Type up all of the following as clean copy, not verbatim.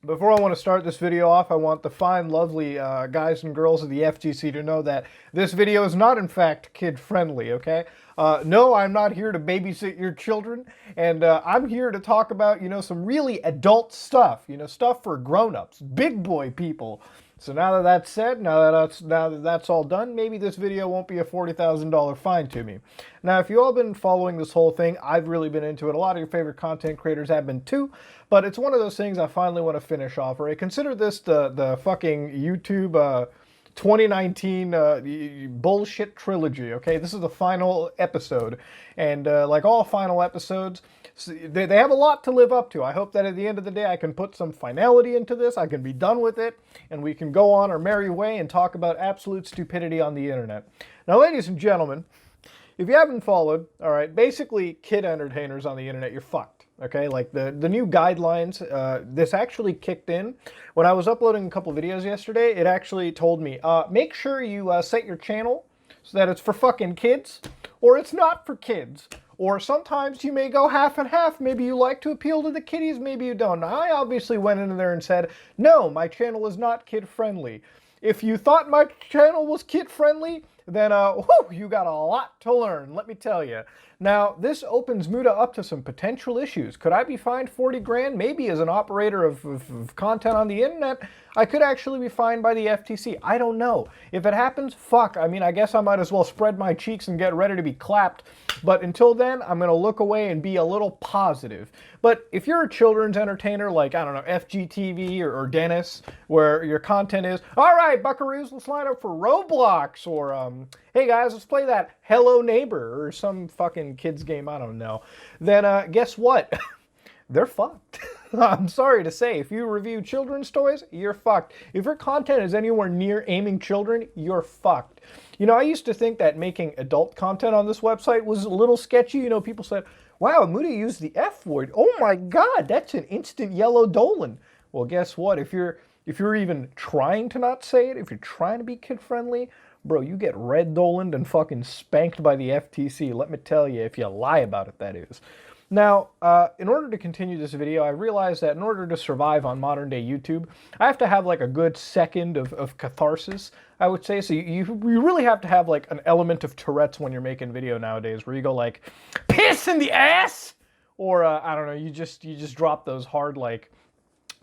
Before I want to start this video off, I want the fine, lovely guys and girls of the FGC to know that this video is not, in fact, kid-friendly, okay? No, I'm not here to babysit your children, and I'm here to talk about, some really adult stuff, stuff for grown-ups, big boy people. So now that that's said, now that that's all done, maybe this video won't be a $40,000 fine to me. Now, if you all been following this whole thing, I've really been into it. A lot of your favorite content creators have been too, but it's one of those things I finally want to finish off. Right? Consider this the fucking YouTube 2019 bullshit trilogy. Okay, this is the final episode, and like all final episodes, they have a lot to live up to. I hope that at the end of the day I can put some finality into this, I can be done with it, and we can go on our merry way and talk about absolute stupidity on the internet. Now, ladies and gentlemen, if you haven't followed, all right, basically kid entertainers on the internet, you're fucked. Okay, like the new guidelines, this actually kicked in. When I was uploading a couple videos yesterday, it actually told me, make sure you set your channel so that it's for fucking kids, or it's not for kids. Or sometimes you may go half and half. Maybe you like to appeal to the kiddies, maybe you don't. Now, I obviously went in there and said, no, my channel is not kid-friendly. If you thought my channel was kid-friendly, then you got a lot to learn, let me tell you. Now, this opens Muda up to some potential issues. Could I be fined 40 grand? Maybe as an operator of content on the internet, I could actually be fined by the FTC. I don't know. If it happens, fuck. I mean, I guess I might as well spread my cheeks and get ready to be clapped. But until then, I'm going to look away and be a little positive. But if you're a children's entertainer like, I don't know, FGTV or Dennis, where your content is, all right, buckaroos, let's line up for Roblox, or, hey guys, let's play that Hello Neighbor, or some fucking kids game, I don't know, then guess what? They're fucked. I'm sorry to say, if you review children's toys, you're fucked. If your content is anywhere near aiming children, you're fucked. You know, I used to think that making adult content on this website was a little sketchy. You know, people said, wow, Moody used the F word. Oh my God, that's an instant yellow Dolan. Well, guess what? If you're even trying to not say it, if you're trying to be kid-friendly, bro, you get red Dolaned and fucking spanked by the FTC. Let me tell you, if you lie about it, that is. Now, in order to continue this video, I realized that in order to survive on modern day YouTube, I have to have like a good second of catharsis, I would say. So you really have to have like an element of Tourette's when you're making video nowadays, where you go like, piss in the ass! Or, I don't know, you just drop those hard, like,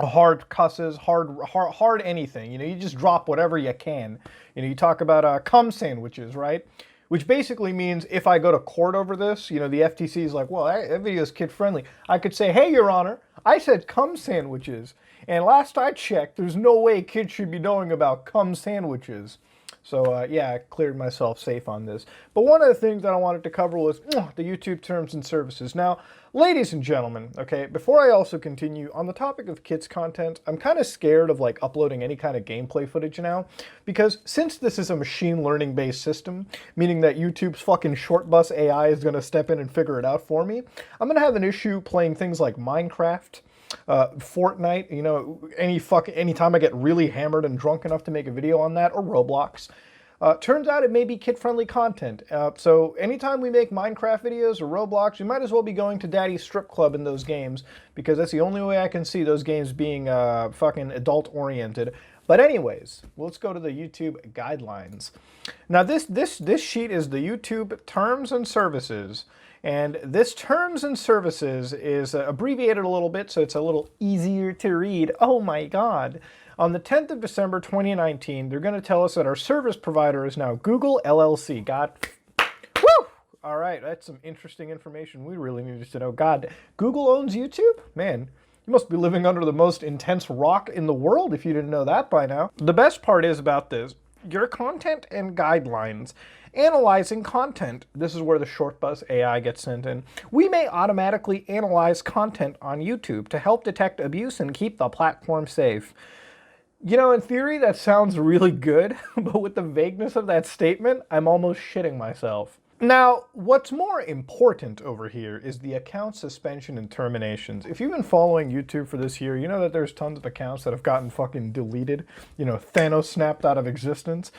hard cusses, hard anything. You know, you just drop whatever you can. You know, you talk about cum sandwiches, right? Which basically means if I go to court over this, you know, the FTC is like, well, that video is kid-friendly. I could say, hey, Your Honor, I said cum sandwiches. And last I checked, there's no way kids should be knowing about cum sandwiches. So, yeah, I cleared myself safe on this. But one of the things that I wanted to cover was the YouTube terms and services. Now, ladies and gentlemen, okay, before I also continue, on the topic of kids content, I'm kind of scared of, like, uploading any kind of gameplay footage now, because since this is a machine learning-based system, meaning that YouTube's fucking short bus AI is going to step in and figure it out for me, I'm going to have an issue playing things like Minecraft, Fortnite, you know, anytime I get really hammered and drunk enough to make a video on that, or Roblox. Turns out it may be kid-friendly content. So anytime we make Minecraft videos or Roblox, we might as well be going to Daddy's strip club in those games, because that's the only way I can see those games being fucking adult-oriented. But anyways, let's go to the YouTube guidelines. Now this sheet is the YouTube terms and services. And this terms and services is abbreviated a little bit, so it's a little easier to read. Oh my God. On the 10th of December 2019, they're going to tell us that our service provider is now Google LLC. God, woo! All right, that's some interesting information we really needed to know. God, Google owns YouTube? Man, you must be living under the most intense rock in the world if you didn't know that by now. The best part is about this, your content and guidelines. Analyzing content. This is where the short bus AI gets sent in. We may automatically analyze content on YouTube to help detect abuse and keep the platform safe. You know, in theory, that sounds really good, but with the vagueness of that statement, I'm almost shitting myself. Now, what's more important over here is the account suspension and terminations. If you've been following YouTube for this year, you know that there's tons of accounts that have gotten fucking deleted. You know, Thanos snapped out of existence.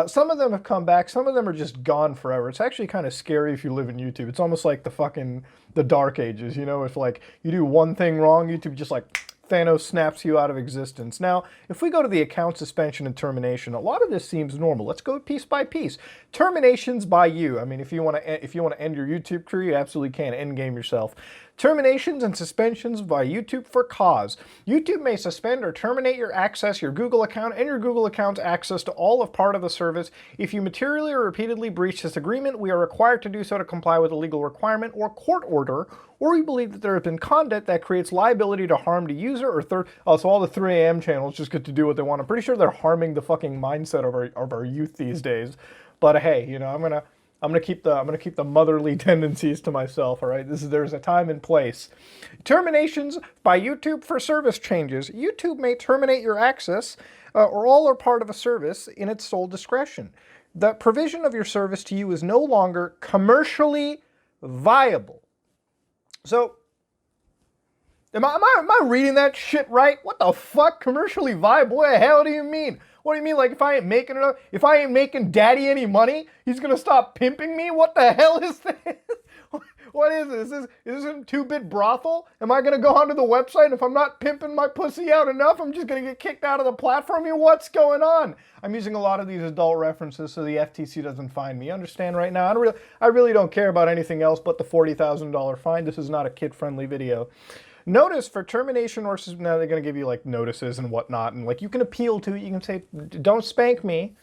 Some of them have come back. Some of them are just gone forever. It's actually kind of scary if you live in YouTube. It's almost like the Dark Ages, you know? If, like, you do one thing wrong, YouTube just, like, Thanos snaps you out of existence. Now, if we go to the account suspension and termination, a lot of this seems normal. Let's go piece by piece. Terminations by you. I mean, if you want to end your YouTube career, you absolutely can. End game yourself. Terminations and suspensions by YouTube for cause. YouTube may suspend or terminate your access, your Google account, and your Google account's access to all of part of the service. If you materially or repeatedly breach this agreement, we are required to do so to comply with a legal requirement or court order, or we believe that there has been conduct that creates liability to harm to user or third. Oh, so all the 3 a.m. channels just get to do what they want. I'm pretty sure they're harming the fucking mindset of our youth these days. But hey, you know, I'm gonna keep the motherly tendencies to myself. All right, there's a time and place. Terminations by YouTube for service changes. YouTube may terminate your access or all or part of a service in its sole discretion. The provision of your service to you is no longer commercially viable. So, am I reading that shit right? What the fuck? Commercially viable? What the hell do you mean? What do you mean, like, if I ain't making daddy any money, he's gonna stop pimping me? What the hell is this? What is this? Is this a 2-bit brothel? Am I gonna go onto the website and if I'm not pimping my pussy out enough, I'm just gonna get kicked out of the platform? What's going on? I'm using a lot of these adult references so the FTC doesn't find me. You understand right now? I really don't care about anything else but the $40,000 fine. This is not a kid-friendly video. Notice for termination or now they're going to give you like notices and whatnot, and like you can appeal to it. You can say, "Don't spank me."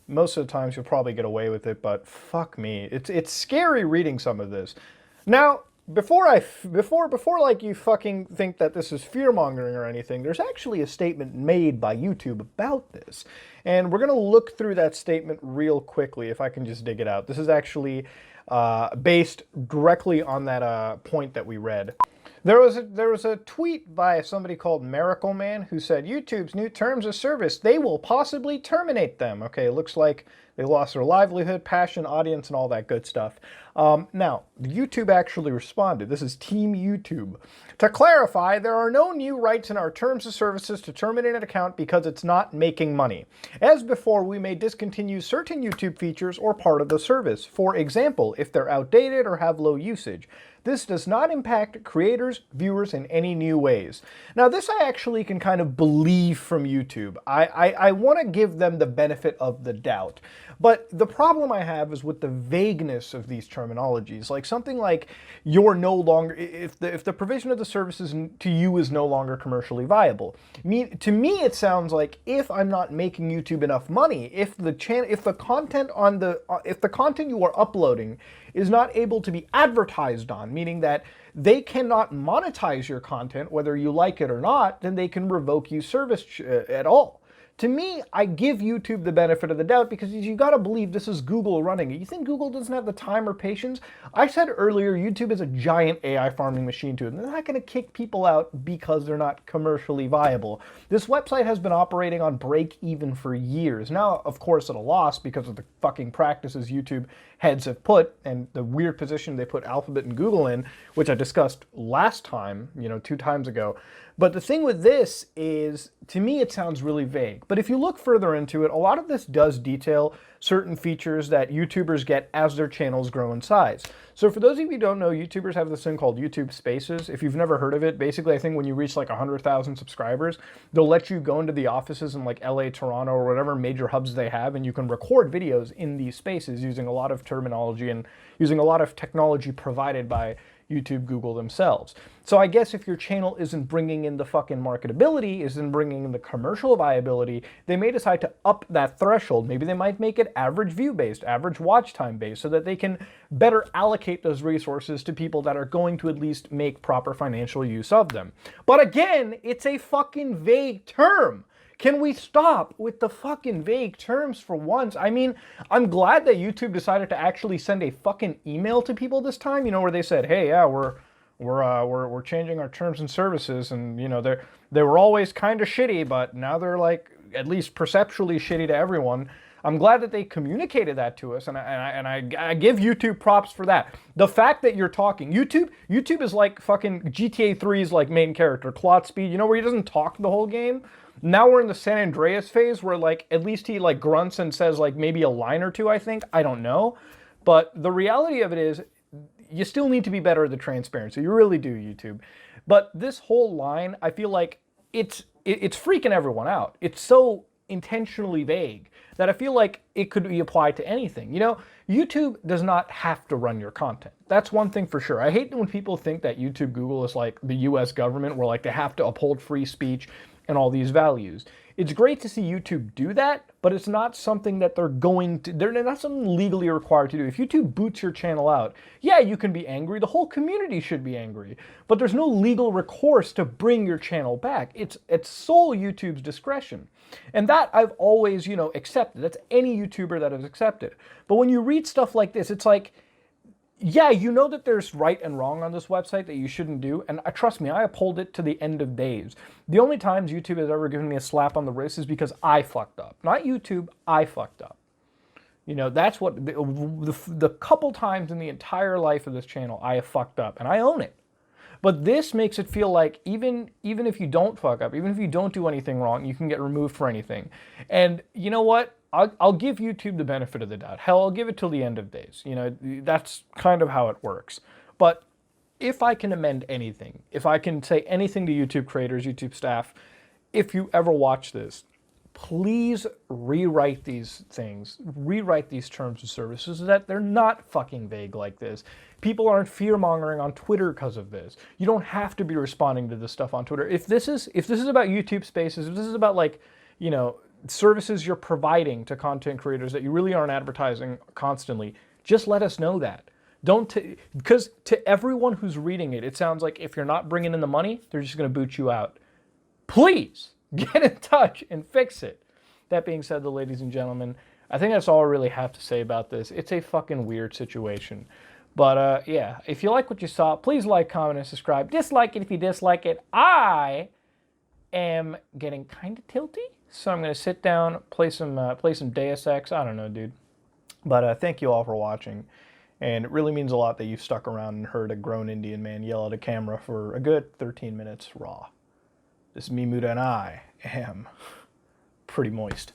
Most of the times you'll probably get away with it, but fuck me, it's scary reading some of this. Now, before like you fucking think that this is fear mongering or anything, there's actually a statement made by YouTube about this, and we're gonna look through that statement real quickly if I can just dig it out. This is actually based directly on that point that we read. There was a tweet by somebody called Miracle Man who said, YouTube's new terms of service, they will possibly terminate them. Okay, it looks like they lost their livelihood, passion, audience, and all that good stuff. Now, YouTube actually responded. This is Team YouTube. To clarify, there are no new rights in our terms of services to terminate an account because it's not making money. As before, we may discontinue certain YouTube features or part of the service. For example, if they're outdated or have low usage. This does not impact creators, viewers in any new ways. Now, this I actually can kind of believe from YouTube. I want to give them the benefit of the doubt. But the problem I have is with the vagueness of these terminologies. Like something like, you're no longer, if the provision of the services to you is no longer commercially viable. To me, it sounds like if I'm not making YouTube enough money, if the content you are uploading is not able to be advertised on, meaning that they cannot monetize your content, whether you like it or not, then they can revoke you service at all. To me, I give YouTube the benefit of the doubt because you gotta believe this is Google running it. You think Google doesn't have the time or patience? I said earlier, YouTube is a giant AI farming machine too, and they're not gonna kick people out because they're not commercially viable. This website has been operating on break even for years. Now, of course, at a loss because of the fucking practices YouTube heads have put and the weird position they put Alphabet and Google in, which I discussed last time, 2 times ago. But the thing with this is, to me, it sounds really vague. But if you look further into it, a lot of this does detail certain features that YouTubers get as their channels grow in size. So for those of you who don't know, YouTubers have this thing called YouTube Spaces. If you've never heard of it, basically I think when you reach like 100,000 subscribers, they'll let you go into the offices in like LA, Toronto, or whatever major hubs they have, and you can record videos in these spaces using a lot of terminology and using a lot of technology provided by YouTube, Google themselves. So I guess if your channel isn't bringing in the fucking marketability, isn't bringing in the commercial viability, they may decide to up that threshold. Maybe they might make it average view based, average watch time based, so that they can better allocate those resources to people that are going to at least make proper financial use of them. But again, it's a fucking vague term. Can we stop with the fucking vague terms for once? I mean, I'm glad that YouTube decided to actually send a fucking email to people this time, where they said, hey, yeah, we're changing our terms and services, and they were always kind of shitty, but now they're like at least perceptually shitty to everyone. I'm glad that they communicated that to us, and I give YouTube props for that. The fact that you're talking, YouTube is like fucking GTA 3's like main character, Clot Speed, where he doesn't talk the whole game. Now we're in the San Andreas phase where like at least he like grunts and says like maybe a line or two, I think. I don't know. But the reality of it is you still need to be better at the transparency. You really do, YouTube. But this whole line, I feel like it's freaking everyone out. It's so intentionally vague that I feel like it could be applied to anything. You know, YouTube does not have to run your content. That's one thing for sure. I hate when people think that YouTube, Google is like the US government where like they have to uphold free speech and all these values. It's great to see YouTube do that, but it's not something that they're not something legally required to do. If YouTube boots your channel out, yeah, you can be angry. The whole community should be angry, but there's no legal recourse to bring your channel back. It's sole YouTube's discretion. And that I've always, accepted. That's any YouTuber that has accepted. But when you read stuff like this, it's like, yeah, you know that there's right and wrong on this website that you shouldn't do, and trust me, I uphold it to the end of days. The only times YouTube has ever given me a slap on the wrist is because I fucked up. Not YouTube, I fucked up. That's what, the couple times in the entire life of this channel, I have fucked up, and I own it. But this makes it feel like even if you don't fuck up, even if you don't do anything wrong, you can get removed for anything. And you know what? I'll give YouTube the benefit of the doubt. Hell, I'll give it till the end of days. That's kind of how it works. But if I can amend anything, if I can say anything to YouTube creators, YouTube staff, if you ever watch this, please rewrite these things, rewrite these terms of service so that they're not fucking vague like this. People aren't fear-mongering on Twitter because of this. You don't have to be responding to this stuff on Twitter. If this is about YouTube Spaces, if this is about services you're providing to content creators that you really aren't advertising constantly, just let us know that. Because to everyone who's reading it, it sounds like if you're not bringing in the money, they're just going to boot you out. Please get in touch and fix it. That being said, ladies and gentlemen, I think that's all I really have to say about this. It's a fucking weird situation. But yeah, if you like what you saw, please like, comment, and subscribe. Dislike it if you dislike it. I am getting kind of tilty, so I'm going to sit down, play some Deus Ex. I don't know, dude. But thank you all for watching. And it really means a lot that you've stuck around and heard a grown Indian man yell at a camera for a good 13 minutes raw. This is me, Muda, and I am pretty moist.